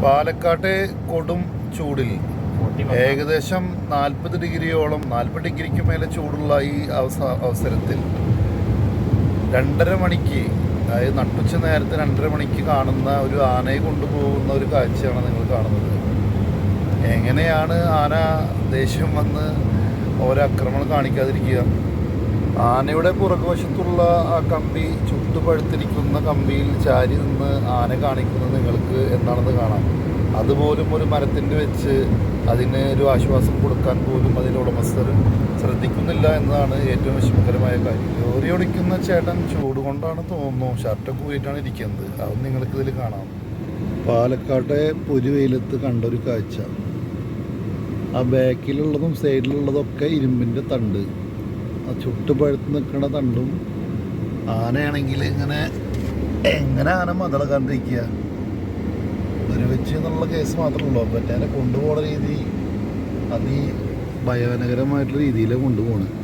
പാലക്കാട്ടെ കൊടും ചൂടിൽ ഏകദേശം 40 ഡിഗ്രിയോളം 40 ഡിഗ്രിക്ക് മേലെ ചൂടുള്ള ഈ അവസരത്തിൽ 2:30 മണിക്ക്, അതായത് നട്ടുച്ച നേരത്തെ 2:30 മണിക്ക് കാണുന്ന ഒരു ആനയെ കൊണ്ടുപോകുന്ന ഒരു കാഴ്ചയാണ് നിങ്ങൾ കാണുന്നത്. എങ്ങനെയാണ് ആന ദേഷ്യം വന്ന് ഓരോ ആക്രമണം കാണിക്കാതിരിക്കുക? ആനയുടെ പുറകുവശത്തുള്ള ആ കമ്പി, ചുട്ടുപഴുത്തിരിക്കുന്ന കമ്പിയിൽ ചാരി നിന്ന് ആന കാണിക്കുന്നത് നിങ്ങൾക്ക് എന്താണെന്ന് കാണാം. അതുപോലും ഒരു മരത്തിൻ്റെ വെച്ച് അതിന് ഒരു ആശ്വാസം കൊടുക്കാൻ പോലും അതിൻ്റെ ഉടമസ്ഥർ ശ്രദ്ധിക്കുന്നില്ല എന്നതാണ് ഏറ്റവും വിഷമകരമായ കാര്യം. ലോറി ഓടിക്കുന്ന ചേട്ടൻ ചൂട് കൊണ്ടാണ് തോന്നുന്നു ഷർട്ടൊക്കെ പോയിട്ടാണ് ഇരിക്കുന്നത്. അത് നിങ്ങൾക്കിതിൽ കാണാം. പാലക്കാട്ടെ പൊരുവെയിലത്ത് കണ്ടൊരു കാഴ്ച. ആ ബാക്കിലുള്ളതും സൈഡിലുള്ളതൊക്കെ ഇരുമ്പിൻ്റെ തണ്ട്, ആ ചുട്ടുപഴുത്ത് നിൽക്കുന്ന തണ്ടും. ആനയാണെങ്കിൽ എങ്ങനെ ആന മതളകാണ്ടിരിക്കുക? ഒരു വെച്ച് എന്നുള്ള കേസ് മാത്രമേ ഉള്ളൂ. അപ്പം അതിനെ കൊണ്ടുപോകുന്ന രീതി ഭയാനകരമായിട്ടുള്ള രീതിയിലാണ് കൊണ്ടുപോകണത്.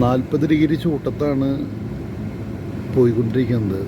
40 ഡിഗ്രി ചൂട്ടത്താണ് പോയിക്കൊണ്ടിരിക്കുന്നത്.